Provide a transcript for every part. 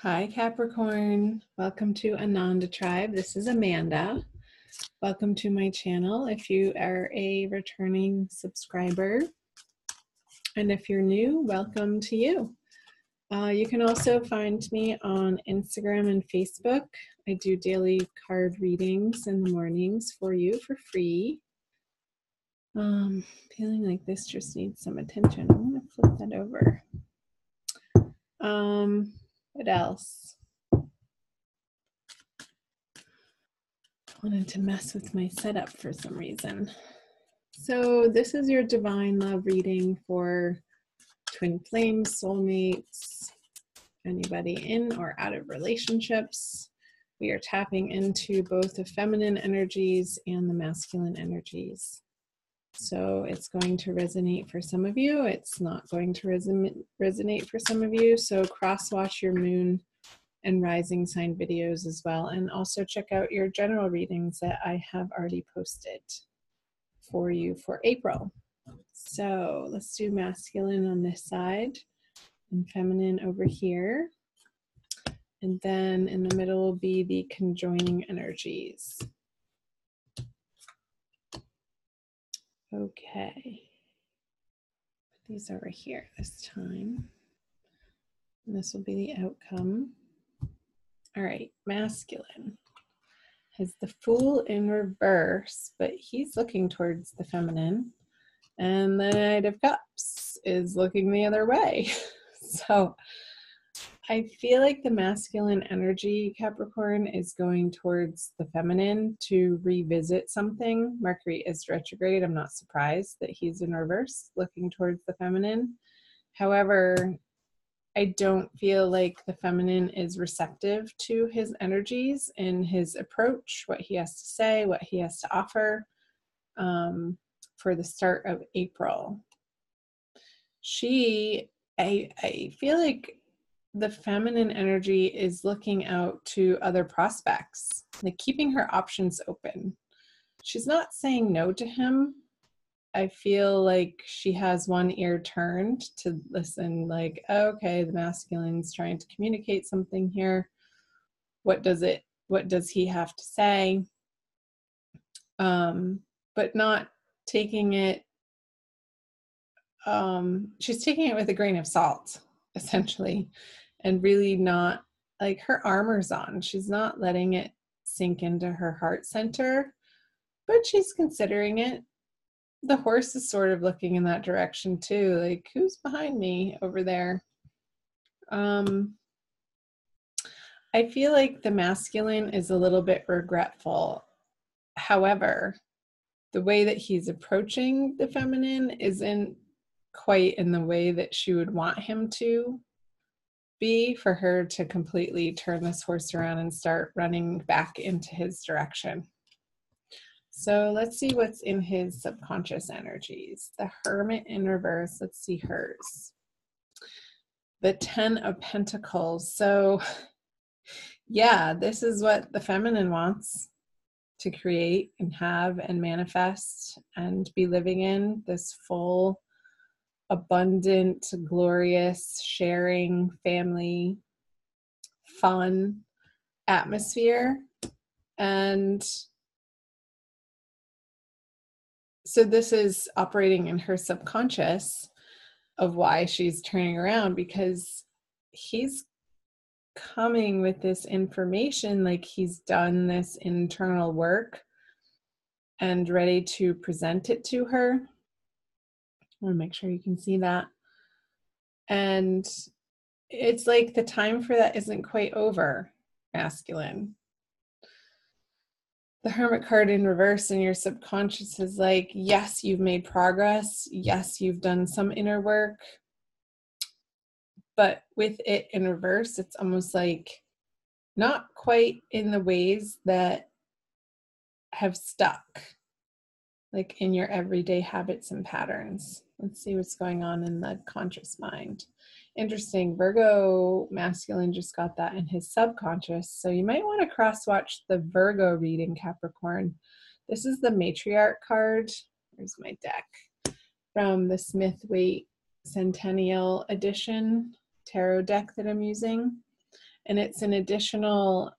Hi, Capricorn. Welcome to Ananda Tribe. This is Amanda. Welcome to my channel if you are a returning subscriber. And if you're new, welcome to you. You can also find me on Instagram and Facebook. I do daily card readings in the mornings for you for free. Feeling like this just needs some attention. I'm going to flip that over. What else? Wanted to mess with my setup for some reason. So this is your divine love reading for twin flames, soulmates, anybody in or out of relationships. We are tapping into both the feminine energies and the masculine energies. So it's going to resonate for some of you. It's not going to resonate for some of you. So cross-watch your moon and rising sign videos as well. And also check out your general readings that I have already posted for you for April. So let's do masculine on this side and feminine over here. And then in the middle will be the conjoining energies. Okay. Put these over here this time. And this will be the outcome. All right, masculine has the Fool in reverse, but he's looking towards the feminine. And the Knight of Cups is looking the other way. So I feel like the masculine energy, Capricorn, is going towards the feminine to revisit something. Mercury is retrograde. I'm not surprised that he's in reverse, looking towards the feminine. However, I don't feel like the feminine is receptive to his energies and his approach, what he has to say, what he has to offer for the start of April. I feel like the feminine energy is looking out to other prospects, like keeping her options open. She's not saying no to him. I feel like she has one ear turned to listen, like, okay, the masculine's trying to communicate something here. What does he have to say? But not taking it, she's taking it with a grain of salt, essentially, and really not, like, her armor's on. She's not letting it sink into her heart center, but she's considering it. The horse is sort of looking in that direction too, like, who's behind me over there? I feel like the masculine is a little bit regretful. However, the way that he's approaching the feminine isn't quite in the way that she would want him to be, for her to completely turn this horse around and start running back into his direction. So let's see what's in his subconscious energies. The Hermit in reverse. Let's see hers. The 10 of Pentacles. So yeah, this is what the feminine wants to create and have and manifest and be living in, this full, abundant, glorious, sharing, family, fun atmosphere. And so this is operating in her subconscious of why she's turning around, because he's coming with this information, like he's done this internal work and ready to present it to her. I want to make sure you can see that. And it's like the time for that isn't quite over, masculine. The Hermit card in reverse in your subconscious is like, yes, you've made progress. Yes, you've done some inner work. But with it in reverse, it's almost like not quite in the ways that have stuck, like in your everyday habits and patterns. Let's see what's going on in the conscious mind. Interesting. Virgo masculine just got that in his subconscious. So you might want to cross-watch the Virgo reading, Capricorn. This is the Matriarch card. Here's my deck from the Smith-Waite Centennial Edition tarot deck that I'm using. And it's an additional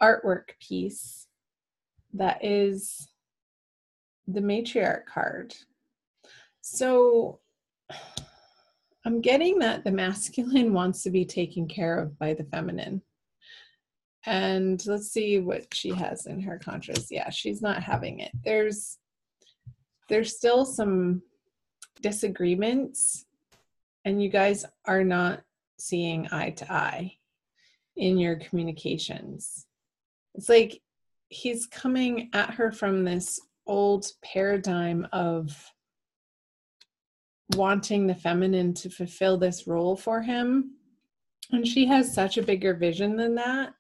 artwork piece that is the matriarch card. So I'm getting that the masculine wants to be taken care of by the feminine. And let's see what she has in her conscious. Yeah, she's not having it. There's still some disagreements, and you guys are not seeing eye to eye in your communications. It's like he's coming at her from this old paradigm of wanting the feminine to fulfill this role for him. And she has such a bigger vision than that.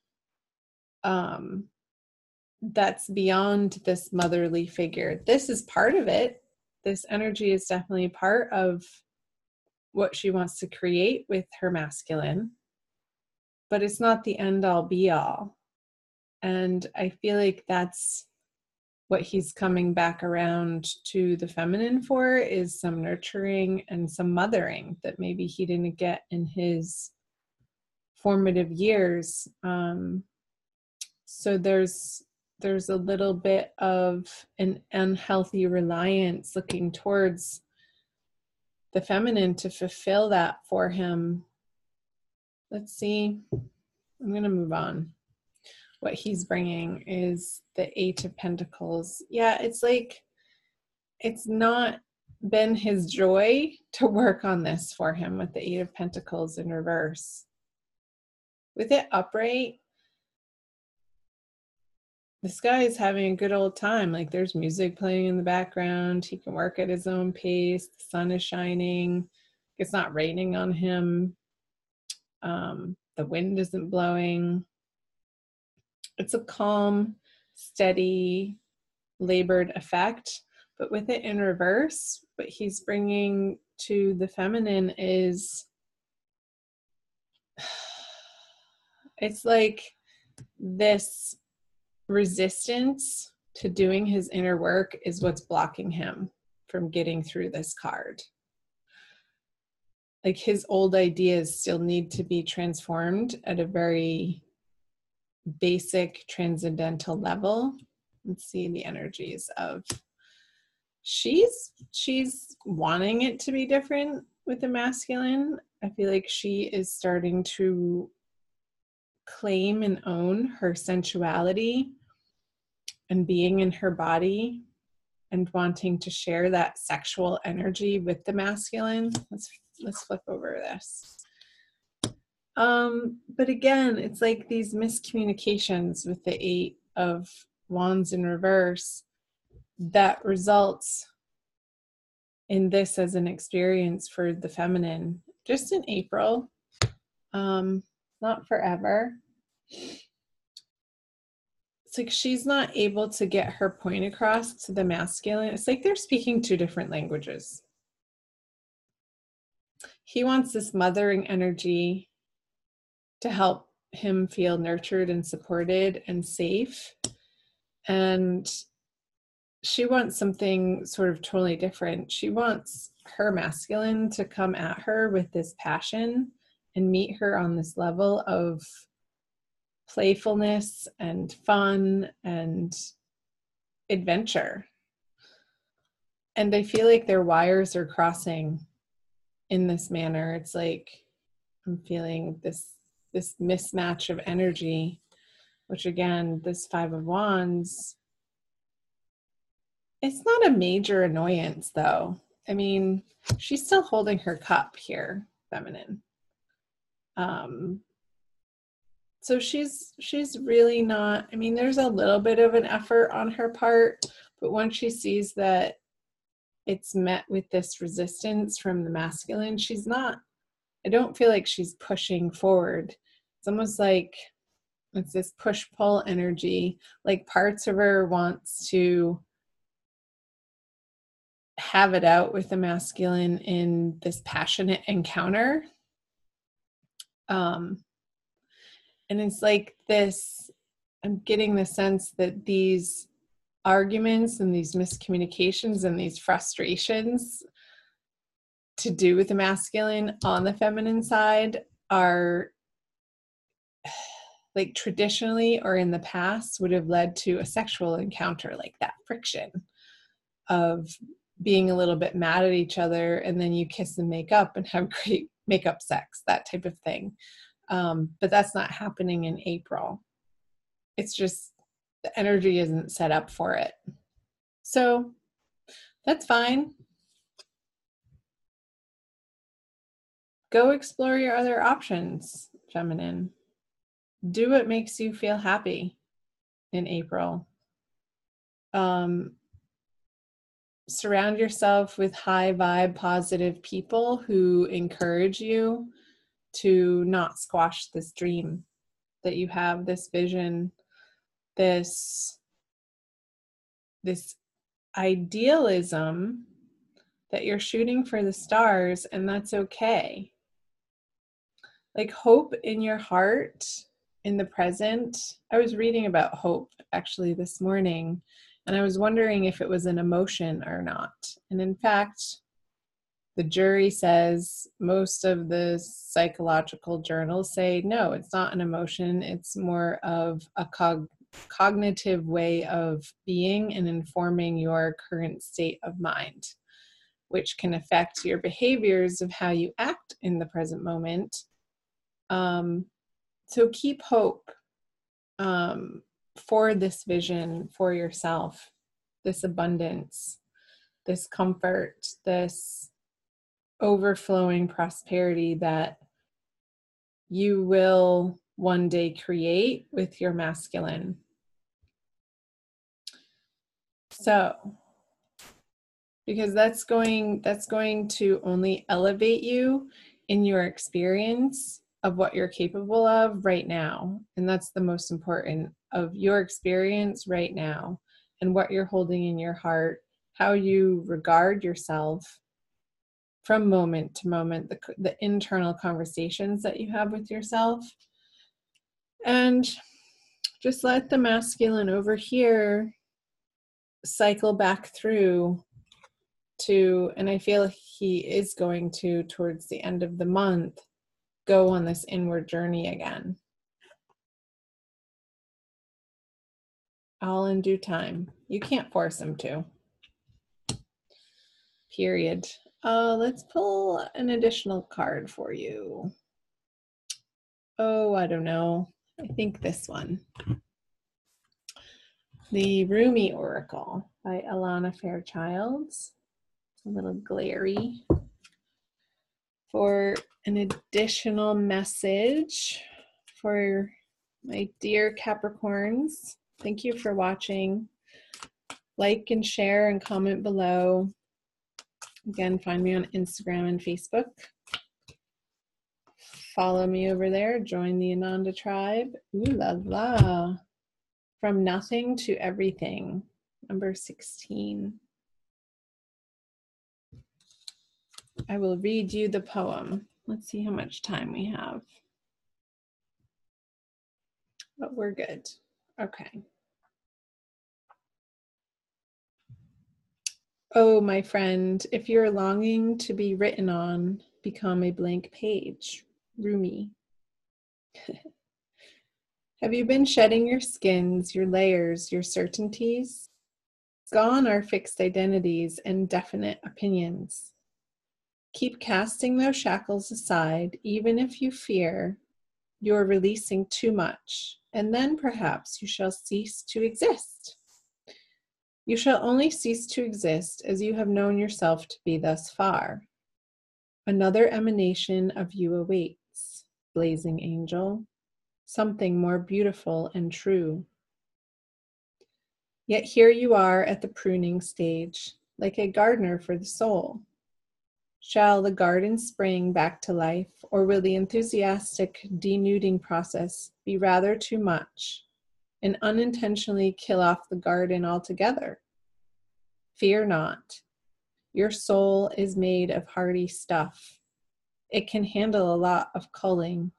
That's beyond this motherly figure. This is part of it. This energy is definitely part of what she wants to create with her masculine, but it's not the end all be all. And I feel like that's what he's coming back around to the feminine for, is some nurturing and some mothering that maybe he didn't get in his formative years. So there's a little bit of an unhealthy reliance looking towards the feminine to fulfill that for him. Let's see. I'm going to move on. What he's bringing is the 8 of Pentacles. Yeah, it's like it's not been his joy to work on this for him with the 8 of Pentacles in reverse. With it upright, this guy is having a good old time. Like there's music playing in the background. He can work at his own pace. The sun is shining. It's not raining on him. The wind isn't blowing. It's a calm, steady, labored effect. But with it in reverse, what he's bringing to the feminine is, it's like this resistance to doing his inner work is what's blocking him from getting through this card. Like his old ideas still need to be transformed at a very basic transcendental level. Let's see the energies of, she's wanting it to be different with the masculine. I feel like she is starting to claim and own her sensuality and being in her body and wanting to share that sexual energy with the masculine. Let's flip over this. But again, it's like these miscommunications with the 8 of Wands in reverse that results in this as an experience for the feminine just in April, not forever. It's like she's not able to get her point across to the masculine. It's like they're speaking 2 different languages. He wants this mothering energy to help him feel nurtured and supported and safe. And she wants something sort of totally different. She wants her masculine to come at her with this passion and meet her on this level of playfulness and fun and adventure. And I feel like their wires are crossing in this manner. It's like I'm feeling this mismatch of energy, which again, this 5 of Wands, it's not a major annoyance though. I mean, she's still holding her cup here, feminine. So she's really not, I mean, there's a little bit of an effort on her part, but once she sees that it's met with this resistance from the masculine, she's not, I don't feel like she's pushing forward. It's almost like it's this push-pull energy. Like parts of her wants to have it out with the masculine in this passionate encounter. And it's like this, I'm getting the sense that these arguments and these miscommunications and these frustrations to do with the masculine on the feminine side are like traditionally or in the past would have led to a sexual encounter, like that friction of being a little bit mad at each other, and then you kiss and make up and have great makeup sex, that type of thing. But that's not happening in April. It's just the energy isn't set up for it. So that's fine. Go explore your other options, feminine. Do what makes you feel happy in April. Surround yourself with high vibe, positive people who encourage you to not squash this dream that you have, this vision, this idealism that you're shooting for the stars, and that's okay. Like, hope in your heart, in the present. I was reading about hope actually this morning, and I was wondering if it was an emotion or not. And in fact, the jury says, most of the psychological journals say, no, it's not an emotion. It's more of a cognitive way of being and informing your current state of mind, which can affect your behaviors of how you act in the present moment. So keep hope for this vision for yourself, this abundance, this comfort, this overflowing prosperity that you will one day create with your masculine. So, because that's going to only elevate you in your experience of what you're capable of right now. And that's the most important, of your experience right now and what you're holding in your heart, how you regard yourself from moment to moment, the internal conversations that you have with yourself. And just let the masculine over here cycle back through to, and I feel he is going to, towards the end of the month, go on this inward journey again. All in due time. You can't force him to. Period. Let's pull an additional card for you. Oh, I don't know. I think this one. The Rumi Oracle by Alana Fairchild. It's a little glary. For an additional message for my dear Capricorns, thank you for watching. Like and share and comment below. Again, find me on Instagram and Facebook. Follow me over there. Join the Ananda tribe. Ooh la la. From nothing to everything. Number 16. I will read you the poem. Let's see how much time we have. But we're good. Okay. Oh, my friend, if you're longing to be written on, become a blank page. Rumi. Have you been shedding your skins, your layers, your certainties? Gone are fixed identities and definite opinions. Keep casting those shackles aside, even if you fear you're releasing too much, and then perhaps you shall cease to exist. You shall only cease to exist as you have known yourself to be thus far. Another emanation of you awaits, blazing angel, something more beautiful and true. Yet here you are at the pruning stage, like a gardener for the soul. Shall the garden spring back to life, or will the enthusiastic denuding process be rather too much and unintentionally kill off the garden altogether? Fear not. Your soul is made of hardy stuff. It can handle a lot of culling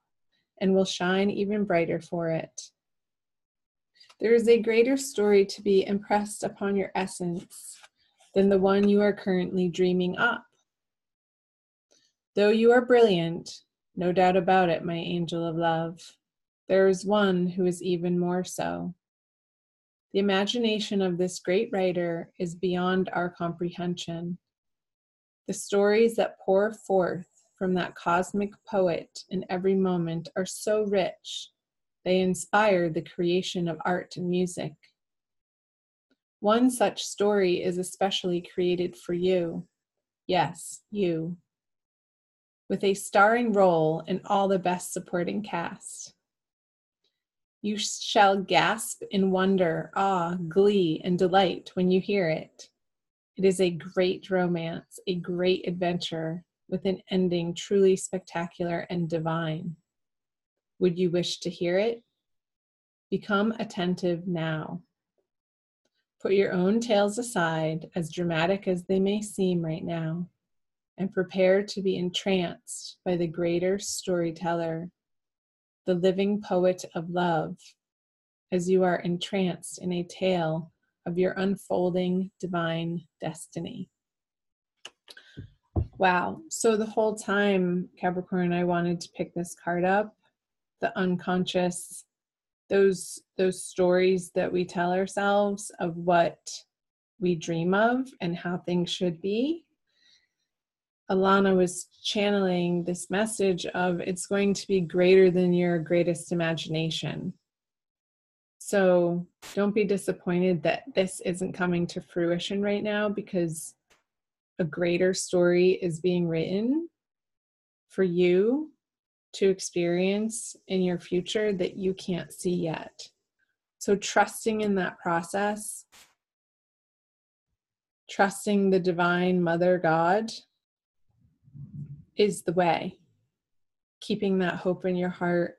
and will shine even brighter for it. There is a greater story to be impressed upon your essence than the one you are currently dreaming up. Though you are brilliant, no doubt about it, my angel of love, there is one who is even more so. The imagination of this great writer is beyond our comprehension. The stories that pour forth from that cosmic poet in every moment are so rich, they inspire the creation of art and music. One such story is especially created for you. Yes, you. With a starring role in all the best supporting cast. You shall gasp in wonder, awe, glee, and delight when you hear it. It is a great romance, a great adventure, with an ending truly spectacular and divine. Would you wish to hear it? Become attentive now. Put your own tales aside, as dramatic as they may seem right now, and prepare to be entranced by the greater storyteller, the living poet of love, as you are entranced in a tale of your unfolding divine destiny. Wow. So the whole time, Capricorn, I wanted to pick this card up, the unconscious, those stories that we tell ourselves of what we dream of and how things should be. Alana was channeling this message of it's going to be greater than your greatest imagination. So don't be disappointed that this isn't coming to fruition right now, because a greater story is being written for you to experience in your future that you can't see yet. So trusting in that process, trusting the divine Mother God is the way. Keeping that hope in your heart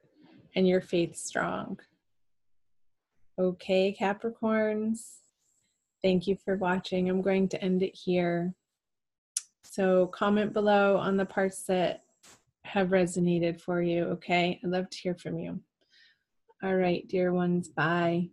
and your faith strong. Okay, Capricorns, thank you for watching. I'm going to end it here. So comment below on the parts that have resonated for you, okay? I'd love to hear from you. All right, dear ones, bye.